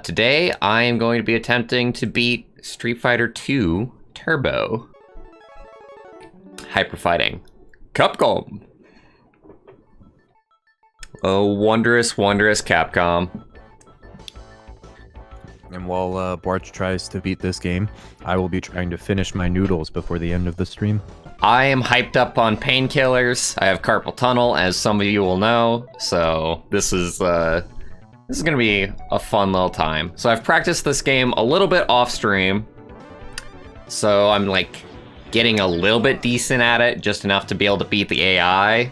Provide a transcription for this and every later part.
Today I am going to be attempting to beat Street Fighter 2 Turbo. Hyper Fighting. Capcom! Oh, wondrous, wondrous Capcom. And while Bwarch tries to beat this game, I will be trying to finish my noodles before the end of the stream. I am hyped up on painkillers. I have carpal tunnel, as some of you will know, so this is gonna be a fun little time. So I've practiced this game a little bit off stream, so I'm like getting a little bit decent at it, just enough to be able to beat the AI.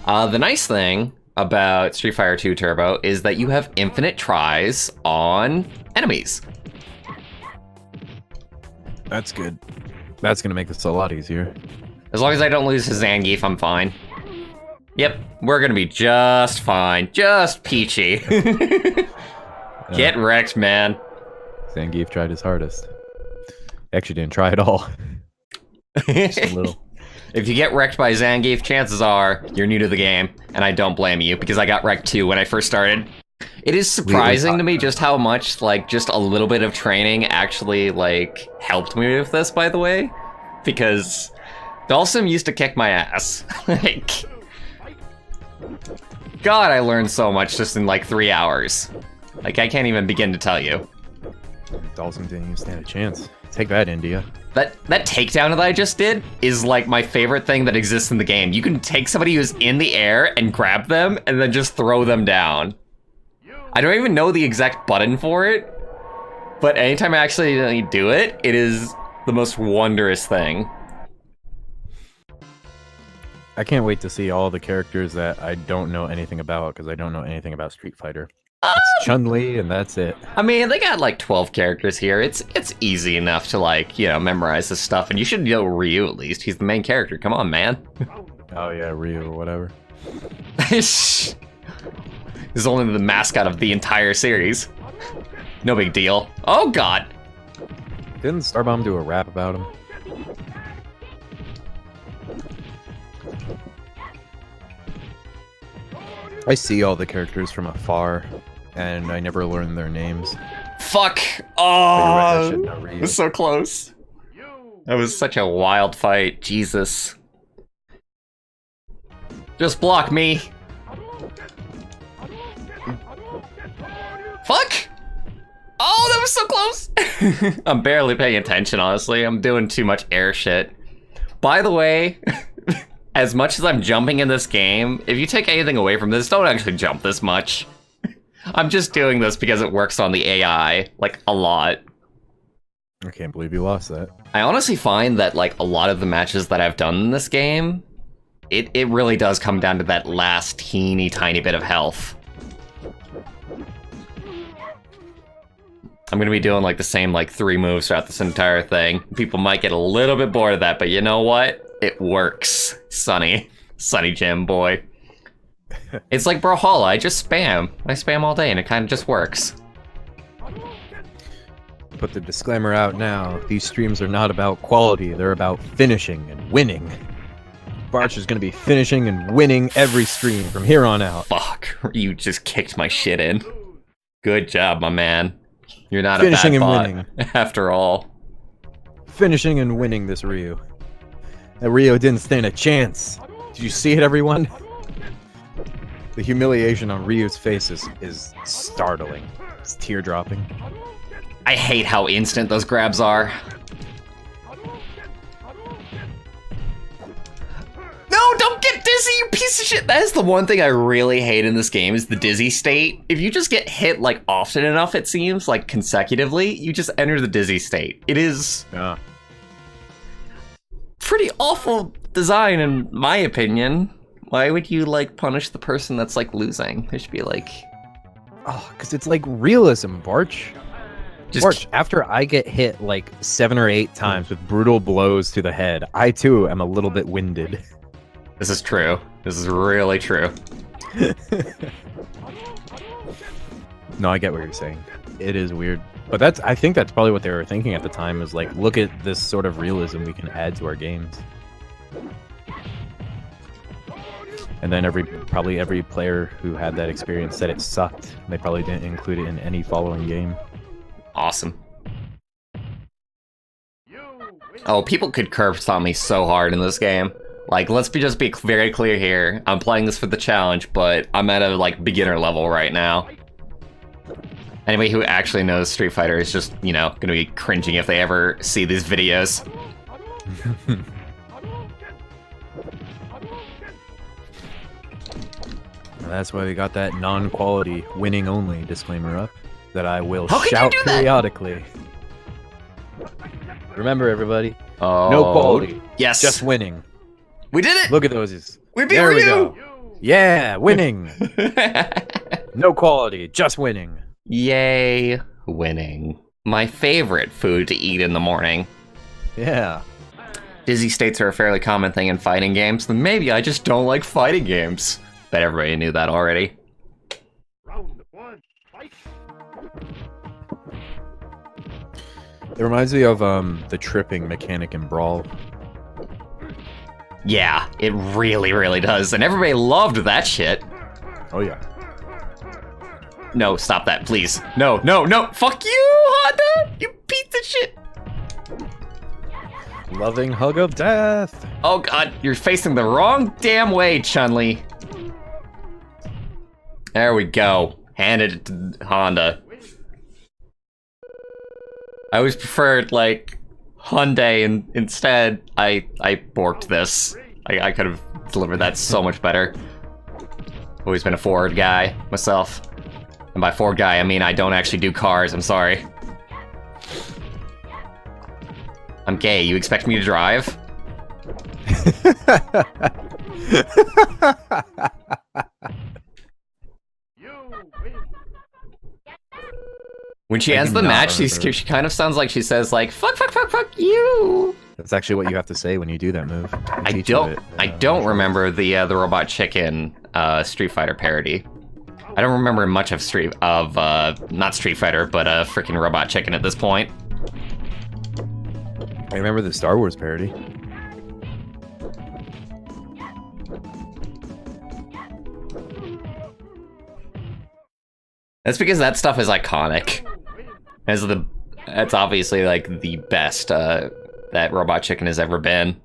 The nice thing about Street Fighter 2 Turbo is that you have infinite tries on enemies. That's good. That's gonna make this a lot easier. As long as I don't lose to Zangief, I'm fine. Yep, we're gonna be just fine. Just peachy. Get wrecked, man. Zangief tried his hardest. Actually didn't try at all. Just a little. If you get wrecked by Zangief, chances are you're new to the game, and I don't blame you, because I got wrecked too when I first started. It is surprising to me just how much, like, just a little bit of training actually, like, helped me with this, by the way. Because Dhalsim used to kick my ass. Like, God, I learned so much just in, like, 3 hours. Like, I can't even begin to tell you. Dhalsim didn't even stand a chance. Take that, India. That takedown that I just did is like my favorite thing that exists in the game. You can take somebody who's in the air and grab them and then just throw them down. I don't even know the exact button for it, but anytime I actually do it, it is the most wondrous thing. I can't wait to see all the characters that I don't know anything about, because I don't know anything about Street Fighter. It's Chun-Li, and that's it. I mean, they got like 12 characters here. It's easy enough to, like, you know, memorize this stuff, and you should know Ryu at least. He's the main character. Come on, man. Oh yeah, Ryu or whatever. He's only the mascot of the entire series. No big deal. Oh God. Didn't Starbomb do a rap about him? I see all the characters from afar, and I never learn their names. Fuck! Oh, it was so close. That was such a wild fight. Jesus. Just block me. Fuck! Oh, that was so close! I'm barely paying attention, honestly. I'm doing too much air shit. By the way, as much as I'm jumping in this game, if you take anything away from this, don't actually jump this much. I'm just doing this because it works on the AI, like, a lot. I can't believe you lost that. I honestly find that, like, a lot of the matches that I've done in this game, it really does come down to that last teeny tiny bit of health. I'm gonna be doing, like, the same, like, 3 moves throughout this entire thing. People might get a little bit bored of that, but you know what? It works, Sonny. Sonny Jim, boy. It's like Brawlhalla, I just spam. I spam all day and it kind of just works. Put the disclaimer out now. These streams are not about quality, they're about finishing and winning. Bwarch is going to be finishing and winning every stream from here on out. Fuck, you just kicked my shit in. Good job, my man. You're not finishing a bad and bot, winning. After all. Finishing and winning this Ryu. That Ryu didn't stand a chance. Did you see it, everyone? The humiliation on Ryu's face is startling. It's tear-dropping. I hate how instant those grabs are. No, don't get dizzy, you piece of shit! That is the one thing I really hate in this game, is the dizzy state. If you just get hit, like, often enough, it seems, like, consecutively, you just enter the dizzy state. It is... pretty awful design, in my opinion. Why would you, like, punish the person that's, like, losing? There should be, like... Oh, because it's, like, realism, Bwarch. Bwarch, after I get hit, like, 7 or 8 times with brutal blows to the head, I, too, am a little bit winded. This is true. This is really true. No, I get what you're saying. It is weird. But I think that's probably what they were thinking at the time, is like, look at this sort of realism we can add to our games. And then probably every player who had that experience said it sucked. They probably didn't include it in any following game. Awesome. Oh, people could curb stomp me so hard in this game. Like, let's just be very clear here. I'm playing this for the challenge, but I'm at a, like, beginner level right now. Anybody who actually knows Street Fighter is just, you know, gonna be cringing if they ever see these videos. That's why we got that non-quality, winning only disclaimer up that I will How can shout you do that? periodically. Remember, everybody, Oh, no quality, yes, just winning. we did it. Look at those. We beat There we Ryu! go. Yeah, winning. No quality, just winning. Yay, winning. My favorite food to eat in the morning. Yeah. Dizzy states are a fairly common thing in fighting games, then maybe I just don't like fighting games. Bet everybody knew that already. Round one, fight. It reminds me of the tripping mechanic in Brawl. Yeah, it really, really does, and everybody loved that shit. Oh yeah. No, stop that, please. No, no, no! Fuck you, Honda! You piece of shit! Loving hug of death. Oh god, you're facing the wrong damn way, Chun-Li. There we go. Handed it to Honda. I always preferred, like, Hyundai, and instead, I borked this. I could have delivered that so much better. Always been a Ford guy, myself. And by Ford guy, I mean I don't actually do cars, I'm sorry. I'm gay, you expect me to drive? When she I ends do the not match, remember. she kind of sounds like she says, like, fuck, fuck, fuck, fuck you! That's actually what you have to say when you do that move. I don't remember the Robot Chicken Street Fighter parody. I don't remember much of not Street Fighter, but freaking Robot Chicken at this point. I remember the Star Wars parody. That's because that stuff is iconic. That's obviously like the best that Robot Chicken has ever been.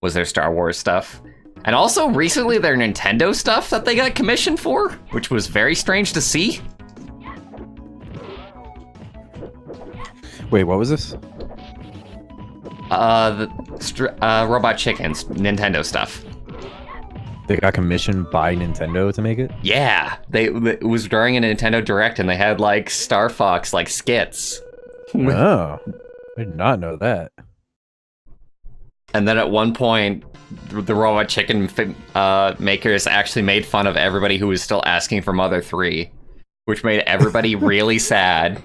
Was their Star Wars stuff. And also recently their Nintendo stuff that they got commissioned for, which was very strange to see. Wait, what was this? Robot Chicken's Nintendo stuff. They got commissioned by Nintendo to make it? Yeah, it was during a Nintendo Direct and they had like Star Fox like skits. Oh, I did not know that. And then at one point, the Robot Chicken makers actually made fun of everybody who was still asking for Mother 3, which made everybody really sad.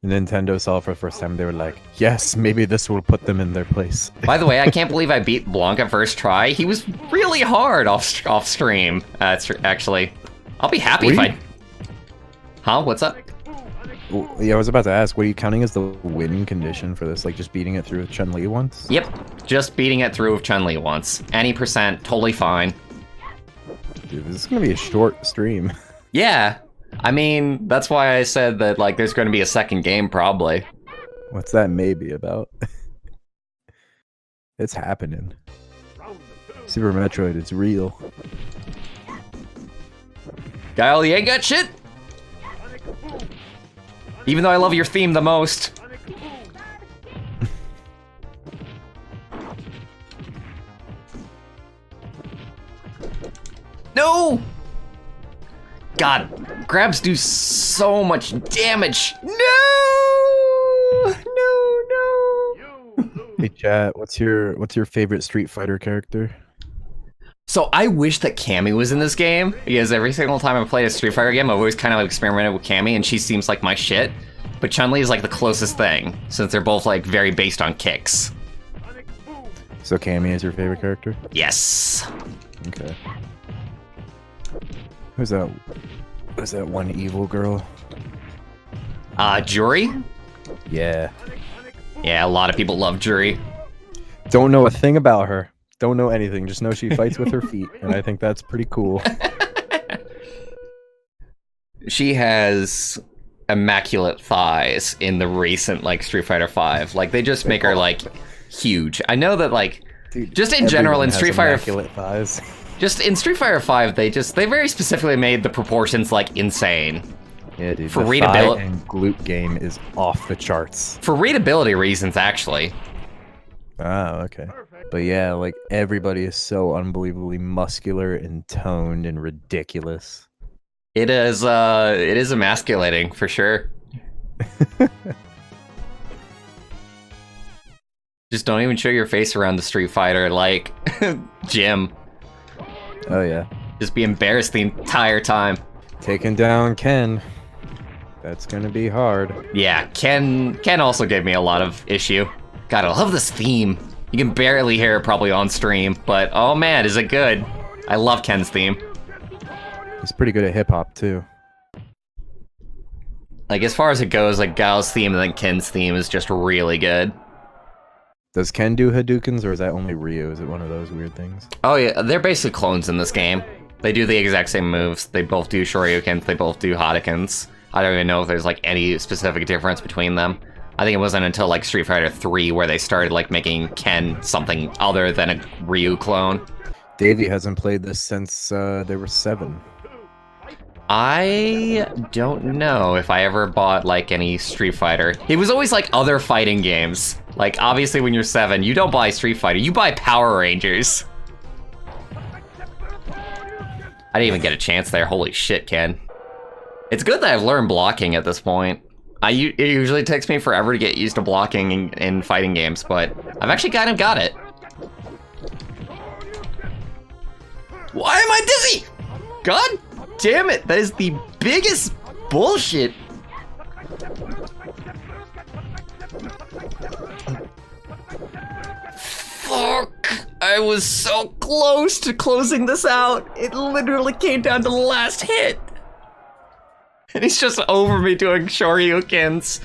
Nintendo saw for the first time, they were like, yes, maybe this will put them in their place. By the way, I can't believe I beat Blanca first try. He was really hard off stream, actually. I'll be happy if I... Huh? What's up? Well, yeah, I was about to ask, what are you counting as the win condition for this? Like, just beating it through with Chun-Li once? Yep, just beating it through with Chun-Li once. Any percent, totally fine. Dude, this is gonna be a short stream. Yeah, I mean, that's why I said that, like, there's going to be a second game, probably. What's that maybe about? It's happening. Super Metroid, it's real. Guile, you ain't got shit? Even though I love your theme the most. No! God, grabs do so much damage. No! No! Hey chat, what's your favorite Street Fighter character? So I wish that Cammy was in this game, because every single time I played a Street Fighter game, I've always kind of experimented with Cammy, and she seems like my shit. But Chun-Li is like the closest thing, since they're both like very based on kicks. So Cammy is your favorite character? Yes. Okay. Who's that? Who's that one evil girl? Jury? Yeah. Yeah, a lot of people love Jury. Don't know a thing about her. Don't know anything. Just know she fights with her feet, and I think that's pretty cool. She has immaculate thighs in the recent like Street Fighter V. Like they just make her like huge. I know that like Dude, just in general in Street Fighter immaculate thighs. just in Street Fighter V they very specifically made the proportions like insane. Yeah, dude. For the readability thigh and glute game is off the charts. For readability reasons actually. Oh, okay. But yeah, like everybody is so unbelievably muscular and toned and ridiculous. It is emasculating for sure. Just don't even show your face around the Street Fighter like Jim. Oh yeah. Just be embarrassed the entire time. Taking down Ken. That's gonna be hard. Yeah, Ken also gave me a lot of issue. God, I love this theme. You can barely hear it probably on stream, but oh man, is it good. I love Ken's theme. He's pretty good at hip-hop, too. Like, as far as it goes, like, Gao's theme and then Ken's theme is just really good. Does Ken do Hadoukens, or is that only Ryu? Is it one of those weird things? Oh yeah, they're basically clones in this game. They do the exact same moves. They both do Shoryukens, they both do Hadokens. I don't even know if there's, like, any specific difference between them. I think it wasn't until, like, Street Fighter 3 where they started, like, making Ken something other than a Ryu clone. Davey hasn't played this since they were 7. I don't know if I ever bought, like, any Street Fighter. It was always, like, other fighting games. Like, obviously when you're 7, you don't buy Street Fighter, you buy Power Rangers. I didn't even get a chance there, holy shit, Ken. It's good that I've learned blocking at this point. It usually takes me forever to get used to blocking in fighting games, but I've actually kind of got it. Why am I dizzy? God damn it, that is the biggest bullshit. Fuck, I was so close to closing this out. It literally came down to the last hit. And he's just over me doing Shoryukens.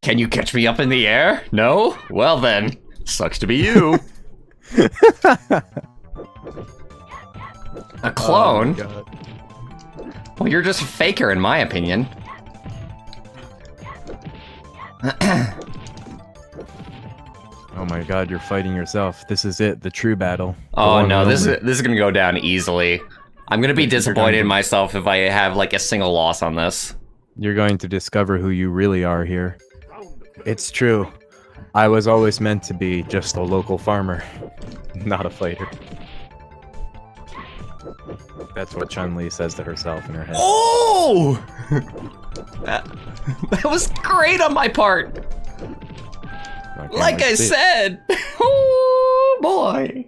Can you catch me up in the air? No? Well then, sucks to be you. A clone? Oh Well, you're just a faker, in my opinion. Oh my god, you're fighting yourself. This is it, the true battle. Oh no, this is gonna go down easily. I'm gonna be disappointed in myself if I have like a single loss on this. You're going to discover who you really are here. It's true. I was always meant to be just a local farmer, not a fighter. That's what Chun-Li says to herself in her head. Oh! that was great on my part! Like I said! Oh boy!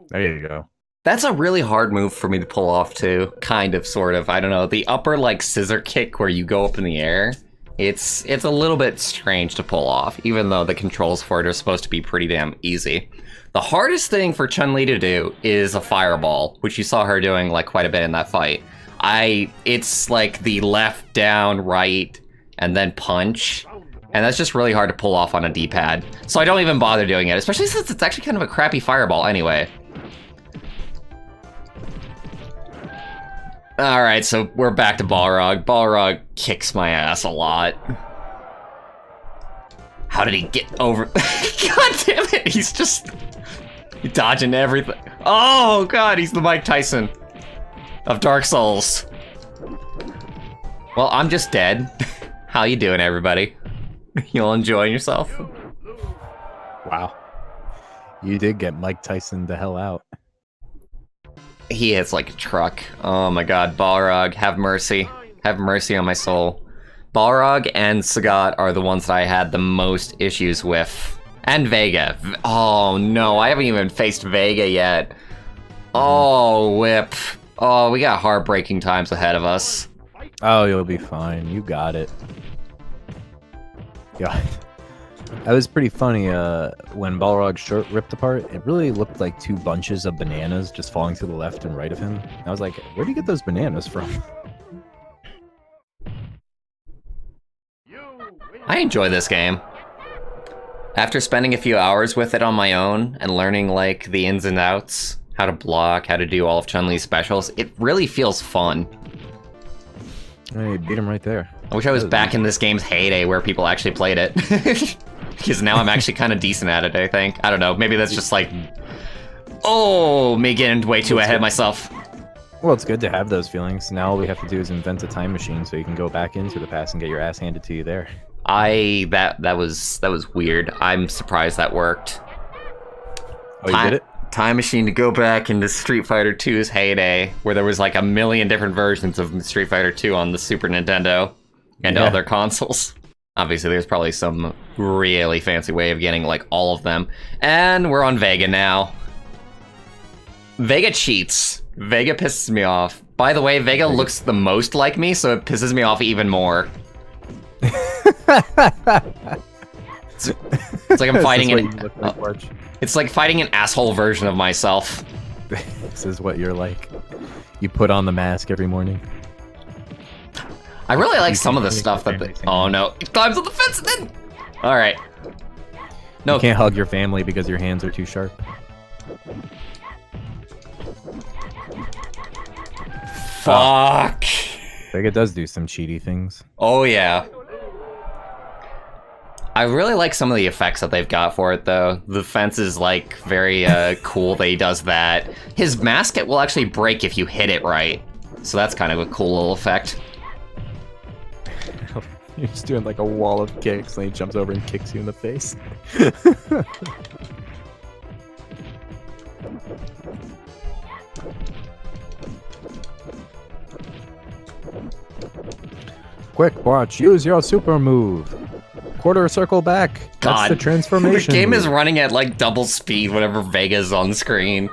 There you go. That's a really hard move for me to pull off too. Kind of, sort of. I don't know. The upper like scissor kick where you go up in the air. It's a little bit strange to pull off, even though the controls for it are supposed to be pretty damn easy. The hardest thing for Chun-Li to do is a fireball, which you saw her doing like quite a bit in that fight. It's like the left, down, right, and then punch. And that's just really hard to pull off on a D-pad. So I don't even bother doing it, especially since it's actually kind of a crappy fireball anyway. Alright, so we're back to Balrog. Balrog kicks my ass a lot. How did he get over? God damn it, he's just dodging everything. Oh god, he's the Mike Tyson of Dark Souls. Well, I'm just dead. How you doing, everybody? You all enjoying yourself? Wow. You did get Mike Tyson the hell out. He hits like a truck. Oh my god, Balrog, have mercy. Have mercy on my soul. Balrog and Sagat are the ones that I had the most issues with. And Vega. Oh no, I haven't even faced Vega yet. Oh, whip. Oh, we got heartbreaking times ahead of us. Oh, you'll be fine. You got it. Yeah. That was pretty funny. When Balrog's shirt ripped apart, it really looked like two bunches of bananas just falling to the left and right of him. I was like, where do you get those bananas from? I enjoy this game. After spending a few hours with it on my own and learning like the ins and outs, how to block, how to do all of Chun-Li's specials, it really feels fun. Hey, beat him right there. I wish I was back in this game's heyday where people actually played it. Because now I'm actually kind of decent at it, I think. I don't know, maybe that's just like... Oh, me getting way too ahead of myself. Well, it's good to have those feelings. Now all we have to do is invent a time machine so you can go back into the past and get your ass handed to you there. That was weird. I'm surprised that worked. Oh, you did it? Time machine to go back into Street Fighter 2's heyday, where there was like a million different versions of Street Fighter 2 on the Super Nintendo and other consoles. Obviously, there's probably some really fancy way of getting like all of them. And we're on Vega now. Vega cheats. Vega pisses me off. By the way, Vega looks the most like me, so it pisses me off even more. It's like I'm fighting it's like fighting an asshole version of myself. This is what you're like. You put on the mask every morning. I really like some of the stuff that oh no, it climbs on the fence and then... Alright. No. You can't hug your family because your hands are too sharp. Fuck. Vega does do some cheaty things. Oh yeah. I really like some of the effects that they've got for it, though. The fence is, like, very cool that he does that. His mask will actually break if you hit it right. So that's kind of a cool little effect. You're just doing, like, a wall of kicks, and he jumps over and kicks you in the face. Quick, Bwarch, use your super move. Quarter circle back. God. That's the transformation. The game move. is running at like double speed whenever Vega's on screen.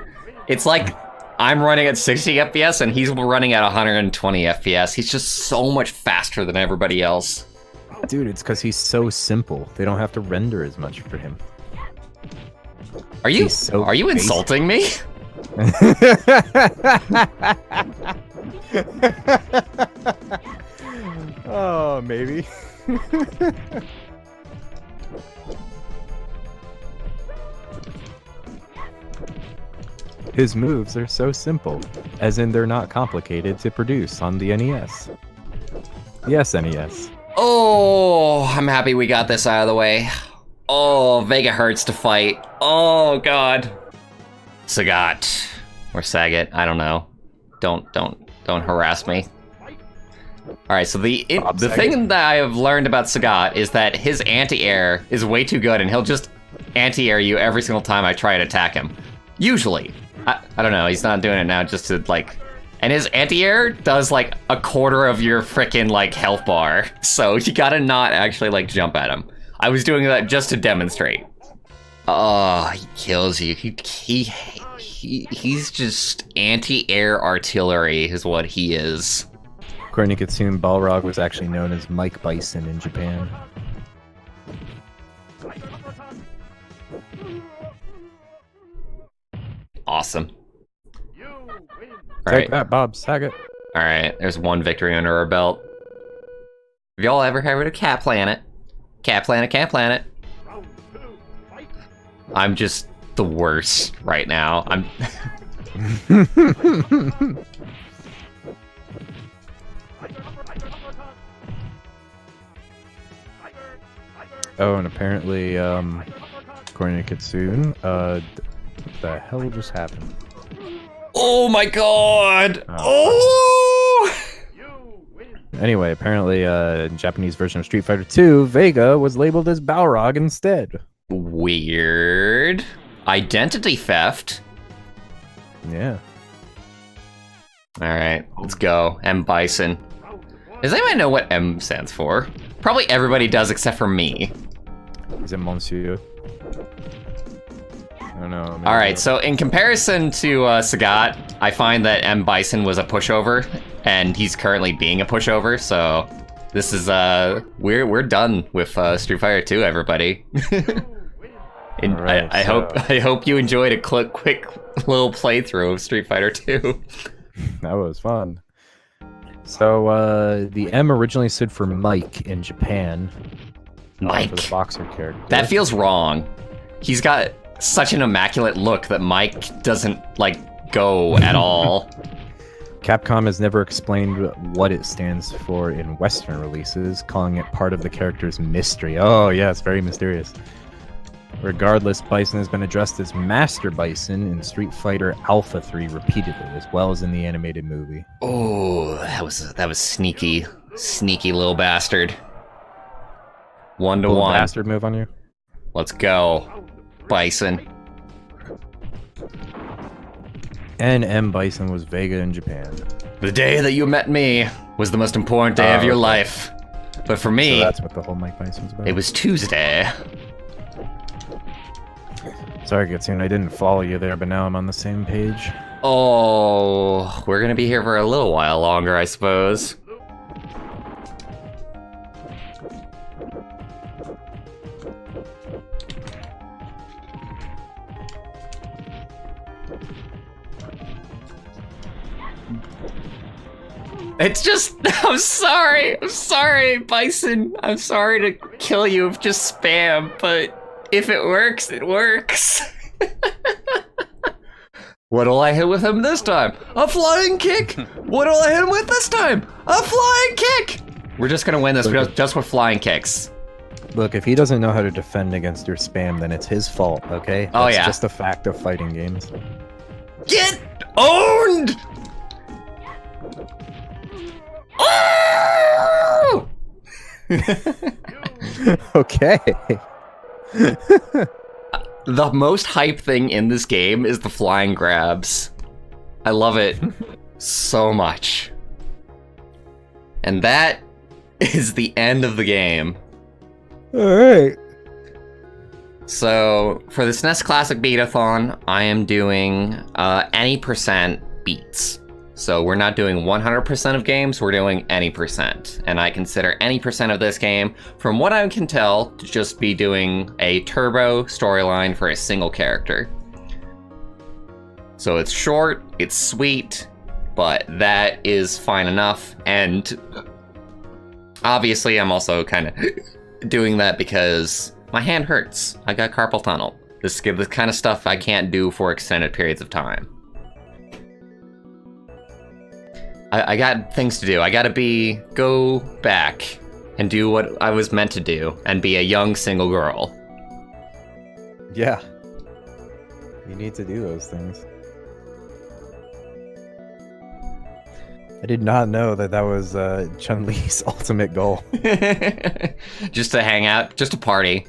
It's like I'm running at 60 FPS and he's running at 120 FPS. He's just so much faster than everybody else. Dude, it's because he's so simple. They don't have to render as much for him. Are you insulting me? Oh, maybe. His moves are so simple, as in they're not complicated to produce on the NES. The SNES. Oh, I'm happy we got this out of the way. Oh, Vega hurts to fight. Oh, God. Sagat. Or Sagat, I don't know. Don't harass me. Alright, so the thing that I have learned about Sagat is that his anti-air is way too good and he'll just anti-air you every single time I try to attack him. Usually. I don't know, he's not doing it now just to, like... And his anti-air does, like, a quarter of your frickin', like, health bar. So you gotta not actually, like, jump at him. I was doing that just to demonstrate. Oh, he kills you. He's just anti-air artillery is what he is. According to Kitsune, Balrog was actually known as Mike Bison in Japan. Awesome. Take that, Bob Saget. Alright, there's one victory under our belt. Have y'all ever heard of Cat Planet? Cat Planet, Cat Planet. I'm just the worst right now. I'm... Oh, and apparently, according to Kitsune, the hell just happened? Oh my god! Oh! Anyway, apparently, in Japanese version of Street Fighter 2, Vega was labeled as Balrog instead. Weird. Identity theft. Yeah. Alright, let's go. M. Bison. Does anybody know what M stands for? Probably everybody does except for me. Is it Monsieur? I don't know. Alright, so in comparison to Sagat, I find that M. Bison was a pushover, and he's currently being a pushover, so this is, we're done with Street Fighter 2, everybody. And right, I hope you enjoyed a quick little playthrough of Street Fighter 2. That was fun. So, the M originally stood for Mike in Japan, Mike. For the boxer character. That feels wrong. He's got such an immaculate look that Mike doesn't, like, go at all. Capcom has never explained what it stands for in Western releases, calling it part of the character's mystery. Oh, yeah, it's very mysterious. Regardless, Bison has been addressed as Master Bison in Street Fighter Alpha 3 repeatedly, as well as in the animated movie. Oh, that was sneaky. Sneaky little bastard. 1 to Little 1. bastard move on you? Let's go, Bison. M. Bison was Vega in Japan. The day that you met me was the most important day of your okay. life. But for me, So that's what the whole Mike Bison's about. it was Tuesday. Sorry, Gitsune, I didn't follow you there, but now I'm on the same page. Oh, we're gonna be here for a little while longer, I suppose. It's just, I'm sorry, Bison. I'm sorry to kill you with just spam, but if it works, it works. What'll I hit with him this time? A flying kick! What'll I hit him with this time? A flying kick! We're just gonna win this just with flying kicks. Look, if he doesn't know how to defend against your spam, then it's his fault, okay? Oh, That's yeah. just a fact of fighting games. Get owned! Oh! Okay. The most hype thing in this game is the flying grabs. I love it so much. And that is the end of the game. Alright. So, for the SNES Classic Beatathon, I am doing any percent beats. So we're not doing 100% of games, we're doing any percent. And I consider any percent of this game, from what I can tell, to just be doing a turbo storyline for a single character. So it's short, it's sweet, but that is fine enough. And obviously I'm also kind of doing that because my hand hurts. I got carpal tunnel. This is the kind of stuff I can't do for extended periods of time. I got things to do. I gotta go back and do what I was meant to do and be a young single girl. Yeah. You need to do those things. I did not know that that was Chun-Li's ultimate goal. Just to hang out, just to party.